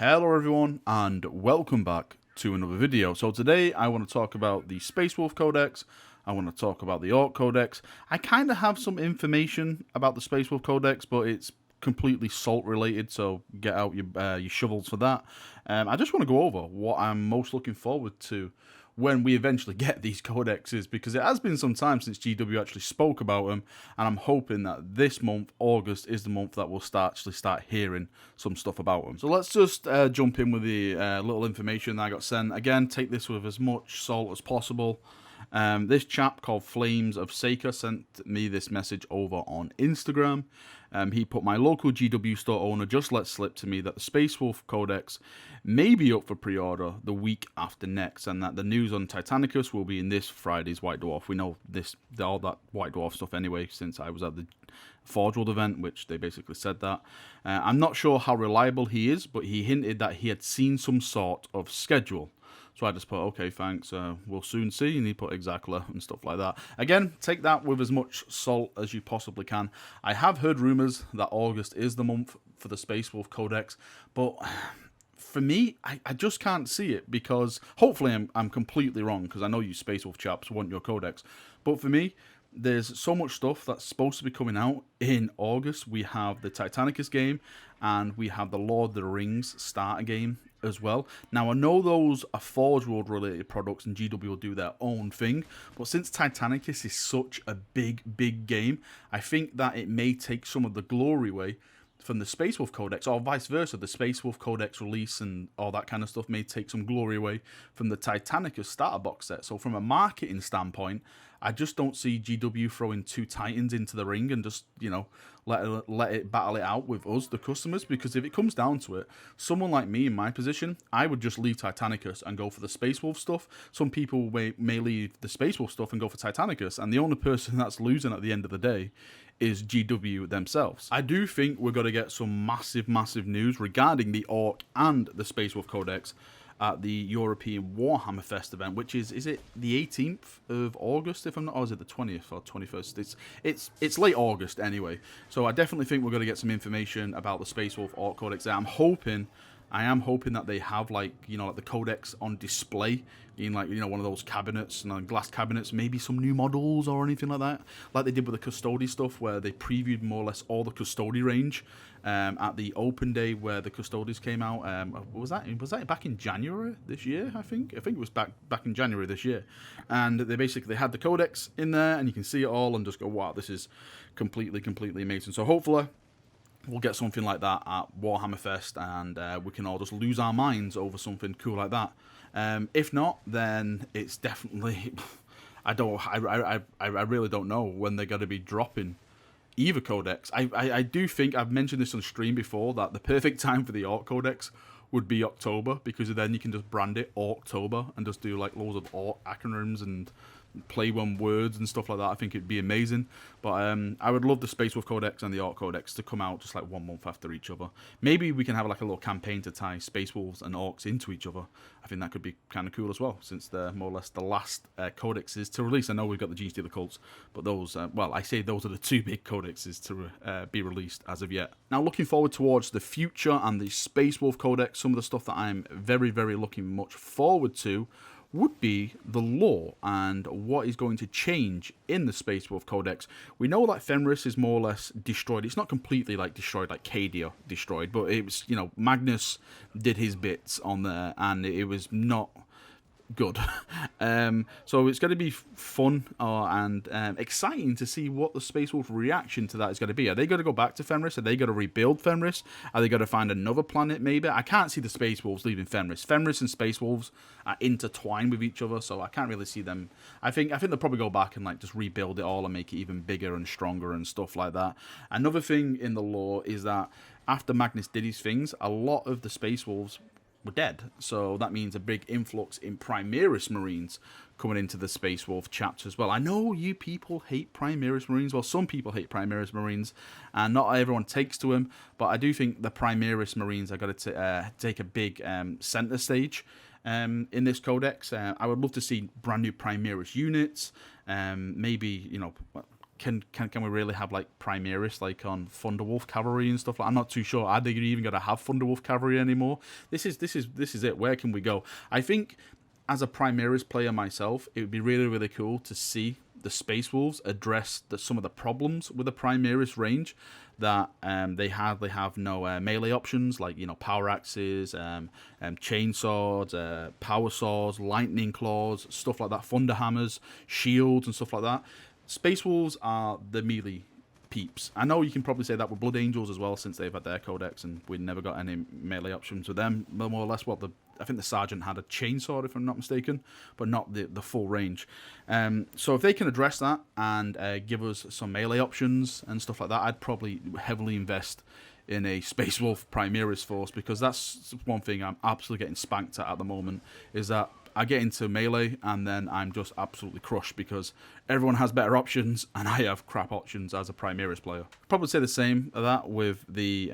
Hello everyone and welcome back to another video. So today I want to talk about the Space Wolf Codex, I want to talk about the Ork Codex. I kind of have some information about the Space Wolf Codex, but it's completely salt related, so get out your shovels for that. I just want to go over what I'm most looking forward to when we eventually get these codexes, because it has been some time since GW actually spoke about them, and I'm hoping that this month, August, is the month that we'll actually start hearing some stuff about them. So let's just jump in with the little information that I got sent. Again, take this with as much salt as possible. This chap called Flames of Sacra sent me this message over on Instagram. He put, my local GW store owner just let slip to me that the Space Wolf Codex may be up for pre-order the week after next, and that the news on Titanicus will be in this Friday's White Dwarf. We know this, all that White Dwarf stuff anyway, since I was at the Forge World event, which they basically said that. I'm not sure how reliable he is, but he hinted that he had seen some sort of schedule. So I just put, okay, thanks, we'll soon see, and he put exactly and stuff like that. Again, take that with as much salt as you possibly can. I have heard rumours that August is the month for the Space Wolf Codex, but for me, I just can't see it, because hopefully I'm completely wrong, because I know you Space Wolf chaps want your Codex, but for me, there's so much stuff that's supposed to be coming out in August. We have the Titanicus game, and we have the Lord of the Rings starter game as well. Now, I know those are Forge World related products, and GW will do their own thing, but since Titanicus is such a big game, I think that it may take some of the glory away from the Space Wolf Codex, or vice versa. The Space Wolf Codex release and all that kind of stuff may take some glory away from the Titanicus starter box set. So from a marketing standpoint, I just don't see GW throwing two Titans into the ring and just, you know, let it battle it out with us, the customers, because if it comes down to it, someone like me in my position, I would just leave Titanicus and go for the Space Wolf stuff. Some people may leave the Space Wolf stuff and go for Titanicus, and the only person that's losing at the end of the day is GW themselves. I do think we're going to get some massive news regarding the Ork and the Space Wolf Codex at the European Warhammer Fest event, which is it the 18th of August, if I'm not, or is it the 20th or 21st? It's late August anyway. So I definitely think we're going to get some information about the Space Wolf Ork Codex there. I am hoping that they have, like, you know, like the codex on display in, like, you know, one of those cabinets, and glass cabinets, maybe some new models or anything like that, like they did with the Custody stuff, where they previewed more or less all the Custody range at the open day where the Custodies came out. Was that back in January this year? I think it was back in January this year, and they had the codex in there, and you can see it all and just go, wow, this is completely amazing. So hopefully we'll get something like that at Warhammer Fest, and we can all just lose our minds over something cool like that. If not, then it's definitely I really don't know when they're going to be dropping either codex. I do think I've mentioned this on stream before, that the perfect time for the Ork Codex would be October, because then you can just brand it Orktober and just do like loads of Ork acronyms and play on words and stuff like that. I think it'd be amazing. But I would love the Space Wolf Codex and the Ork Codex to come out just like 1 month after each other. Maybe we can have like a little campaign to tie Space Wolves and Orks into each other. I think that could be kind of cool as well, since they're more or less the last codexes to release. I know we've got the Genestealer cults, but those, well, I say those are the two big codexes to be released as of yet. Now, looking forward towards the future and the Space Wolf Codex, some of the stuff that I'm very looking much forward to would be the lore and what is going to change in the Space Wolf Codex. We know that Fenris is more or less destroyed. It's not completely like destroyed, like Cadia destroyed, but it was, you know, Magnus did his bits on there, and it was not good. So it's going to be fun and exciting to see what the Space Wolf reaction to that is going to be. Are they going to go back to Fenris? Are they going to rebuild Fenris? Are they going to find another planet maybe? I can't see the Space Wolves leaving Fenris. Fenris and Space Wolves are intertwined with each other, so I can't really see them. I think they'll probably go back and like just rebuild it all and make it even bigger and stronger and stuff like that. Another thing in the lore is that after Magnus did his things, a lot of the Space Wolves were dead, so that means a big influx in Primaris Marines coming into the Space Wolf chapter as well. I know you people hate Primaris Marines, well, some people hate Primaris Marines, and not everyone takes to them, but I do think the Primaris Marines are going to take a big center stage in this codex. I would love to see brand new Primaris units, maybe, you know, can we really have like Primaris like on Thunderwolf cavalry and stuff? I'm not too sure. Are they even going to have Thunderwolf cavalry anymore? This is it. Where can we go? I think as a Primaris player myself, it would be really cool to see the Space Wolves address some of the problems with the Primaris range, that they have no melee options, like, you know, power axes, chainswords, power swords, lightning claws, stuff like that, thunder hammers, shields and stuff like that. Space Wolves are the melee peeps. I know you can probably say that with Blood Angels as well, since they've had their codex and we never got any melee options with them, more or less. Well, I think the Sergeant had a chainsaw, if I'm not mistaken, but not the full range. So if they can address that and give us some melee options and stuff like that, I'd probably heavily invest in a Space Wolf Primaris force, because that's one thing I'm absolutely getting spanked at the moment, is that I get into melee and then I'm just absolutely crushed because everyone has better options and I have crap options as a Primaris player. Probably say the same of that with the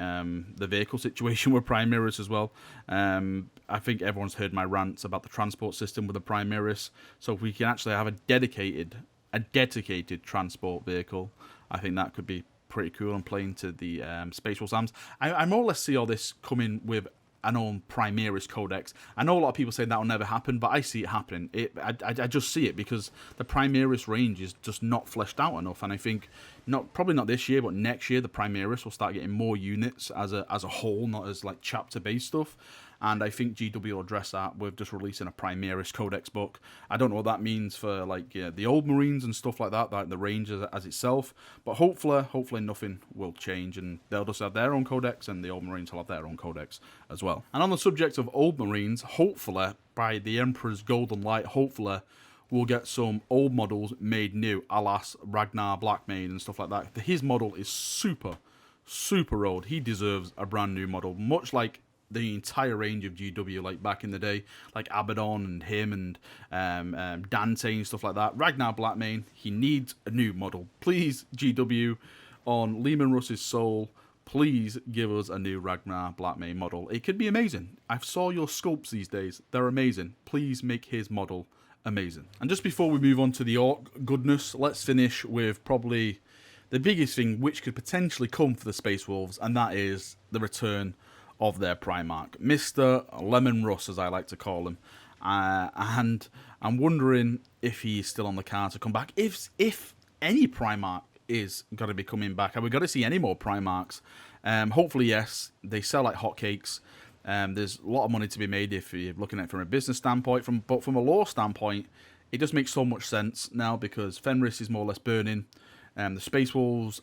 vehicle situation with Primaris as well. I think everyone's heard my rants about the transport system with the Primaris. So if we can actually have a dedicated transport vehicle, I think that could be pretty cool and playing to the Space Wolves arms. I more or less see all this coming with an own Primaris Codex. I know a lot of people say that will never happen, but I see it happening. I just see it because the Primaris range is just not fleshed out enough, and I think probably not this year, but next year the Primaris will start getting more units as a whole, not as like chapter based stuff. And I think GW will address that with just releasing a Primaris Codex book. I don't know what that means for like the old Marines and stuff like that, like the range as itself. But hopefully nothing will change, and they'll just have their own codex, and the old Marines will have their own codex as well. And on the subject of old Marines, hopefully by the Emperor's Golden Light, hopefully we'll get some old models made new, alas Ragnar Blackmane and stuff like that. His model is super old. He deserves a brand new model, much like the entire range of GW, like back in the day, like Abaddon and him and Dante and stuff like that. Ragnar Blackmane, he needs a new model. Please, GW, on Lehman Russ's soul, please give us a new Ragnar Blackmane model. It could be amazing. I saw your sculpts these days. They're amazing. Please make his model amazing. And just before we move on to the Ork goodness, let's finish with probably the biggest thing which could potentially come for the Space Wolves, and that is the return of their Primarch, Mr. Lemon Russ, as I like to call him. And I'm wondering if he's still on the card to come back. If any Primarch is going to be coming back, are we going to see any more Primarchs? Hopefully, yes. They sell like hotcakes. There's a lot of money to be made if you're looking at it from a business standpoint. But from a lore standpoint, it does make so much sense now, because Fenris is more or less burning. The Space Wolves,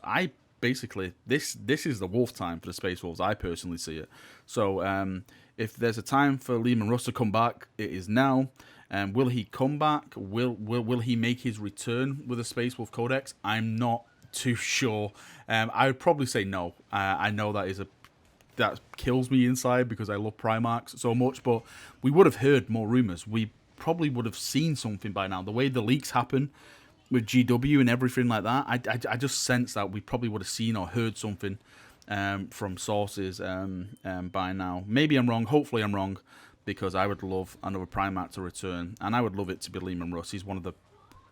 basically, this is the wolf time for the Space Wolves. I personally see it. So if there's a time for Lehman Russ to come back, it is now. Will he come back? Will he make his return with the Space Wolf Codex? I'm not too sure. I would probably say no. I know that kills me inside because I love Primarchs so much, but we would have heard more rumors. We probably would have seen something by now. The way the leaks happen with GW and everything like that, I just sense that we probably would have seen or heard something from sources by now. Maybe I'm wrong. Hopefully I'm wrong, because I would love another Primarch to return, and I would love it to be Lehman Russ. He's one of the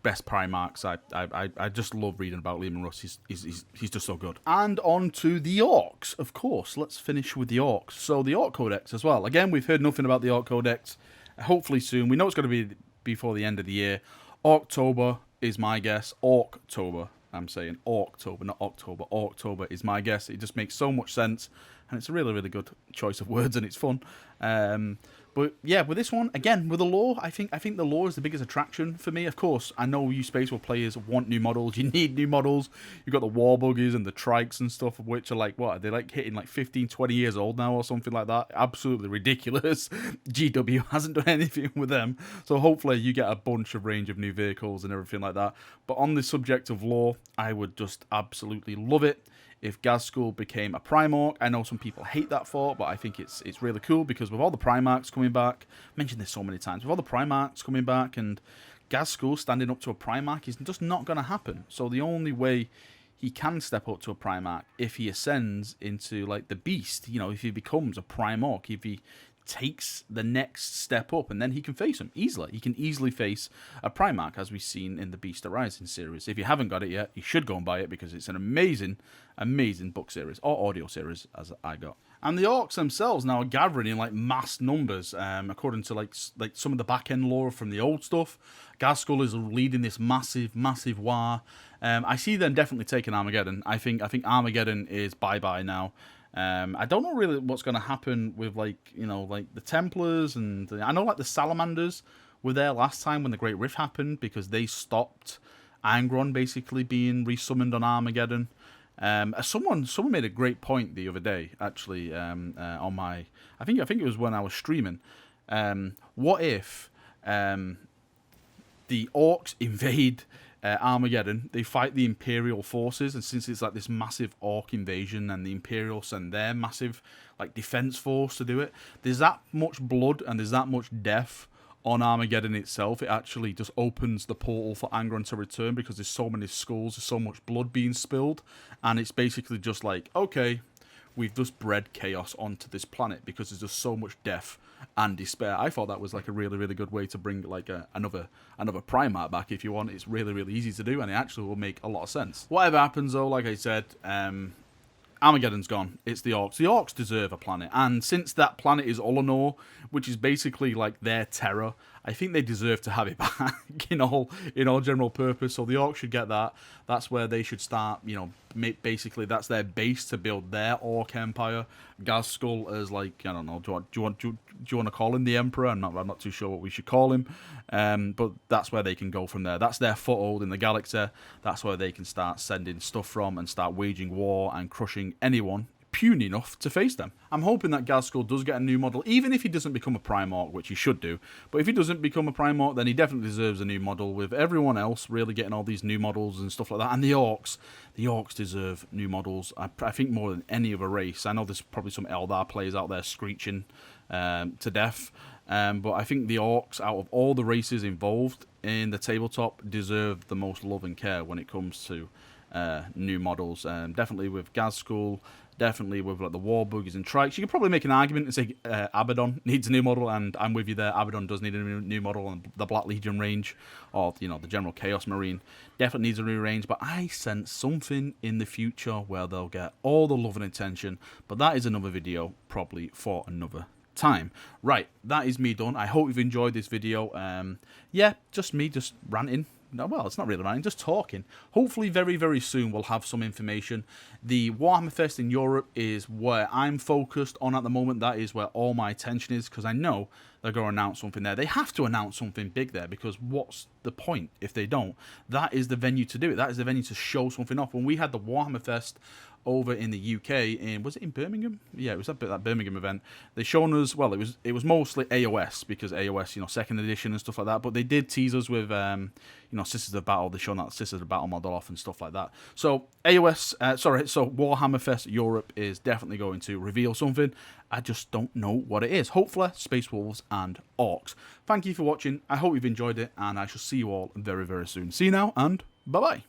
best Primarchs. I just love reading about Lehman Russ. He's just so good. And on to the Orks, of course. Let's finish with the Orks. So the Ork Codex as well. Again, we've heard nothing about the Ork Codex. Hopefully soon. We know it's going to be before the end of the year. October is my guess. Orktober. I'm saying Orktober, not October. Orktober is my guess. It just makes so much sense, and it's a really good choice of words, and it's fun. But yeah, with this one, again, with the lore, I think the lore is the biggest attraction for me. Of course, I know you Space Wolf players want new models. You need new models. You've got the War Buggies and the Trikes and stuff, which are like, what, are they like hitting like 15, 20 years old now or something like that? Absolutely ridiculous. GW hasn't done anything with them. So hopefully you get a bunch of range of new vehicles and everything like that. But on the subject of lore, I would just absolutely love it if Gazskul became a Primarch. I know some people hate that thought, but I think it's really cool, because with all the Primarchs coming back, I mentioned this so many times, with all the Primarchs coming back and Gazskul standing up to a Primarch is just not going to happen. So the only way he can step up to a Primarch if he ascends into like the Beast, you know, if he becomes a Primarch, if he takes the next step up, and then he can face him easily. He can easily face a Primarch, as we've seen in the Beast Arising series. If you haven't got it yet, you should go and buy it, because it's an amazing, amazing book series, or audio series, as I got. And the Orks themselves now are gathering in like mass numbers, according to like some of the back end lore from the old stuff. Ghazghkull is leading this massive, massive war. I see them definitely taking Armageddon. I think Armageddon is bye now. I don't know really what's going to happen with like the Templars, and I know like the Salamanders were there last time when the Great Rift happened, because they stopped Angron basically being resummoned on Armageddon. Someone made a great point the other day, actually, on my, I think it was when I was streaming. What if the Orks invade Armageddon, they fight the Imperial forces, and since it's like this massive Ork invasion, and the Imperials send their massive like defense force to do it, there's that much blood and there's that much death on Armageddon itself. It actually just opens the portal for Angron to return, because there's so many skulls, there's so much blood being spilled, and it's basically just like, okay, we've just bred chaos onto this planet, because there's just so much death and despair. I thought that was like a really, really good way to bring like another Primarch back if you want. It's really, really easy to do, and it actually will make a lot of sense. Whatever happens though, like I said, Armageddon's gone. It's the Orks. The Orks deserve a planet, and since that planet is Ullanor, which is basically like their terror, I think they deserve to have it back in all general purpose. So the Orks should get that. That's where they should start. Basically that's their base to build their Ork empire. Ghazghkull as like, I don't know. Do you want to call him the Emperor? I'm not too sure what we should call him. But that's where they can go from there. That's their foothold in the galaxy. That's where they can start sending stuff from and start waging war and crushing anyone puny enough to face them. I'm hoping that Ghazghkull does get a new model, even if he doesn't become a Primarch, which he should do. But if he doesn't become a Primarch, then he definitely deserves a new model, with everyone else really getting all these new models and stuff like that. And the Orks deserve new models, I think, more than any other race. I know there's probably some Eldar players out there screeching to death, but I think the Orks, out of all the races involved in the tabletop, deserve the most love and care when it comes to new models. Definitely with Ghazghkull, definitely with like the War Buggies and Trikes. You could probably make an argument and say Abaddon needs a new model, and I'm with you there. Abaddon does need a new model, and the Black Legion range, or the General Chaos Marine, definitely needs a new range. But I sense something in the future where they'll get all the love and attention. But that is another video, probably for another time. Right, that is me done. I hope you've enjoyed this video. Yeah, just me just ranting. No, well, it's not really ranting, just talking. Hopefully very, very soon we'll have some information. The Warhammer Fest in Europe is where I'm focused on at the moment. That is where all my attention is, because I know they're going to announce something there. They have to announce something big there, because what's the point if they don't? That is the venue to do it. That is the venue to show something off. When we had the Warhammer Fest over in the UK, was it in Birmingham? Yeah, it was that Birmingham event. They shown us, well, it was mostly AOS, because AOS, second edition and stuff like that. But they did tease us with, Sisters of Battle. They shown that Sisters of Battle model off and stuff like that. So so Warhammer Fest Europe is definitely going to reveal something. I just don't know what it is. Hopefully, Space Wolves and Orks. Thank you for watching. I hope you've enjoyed it, and I shall see you all very, very soon. See you now, and bye-bye.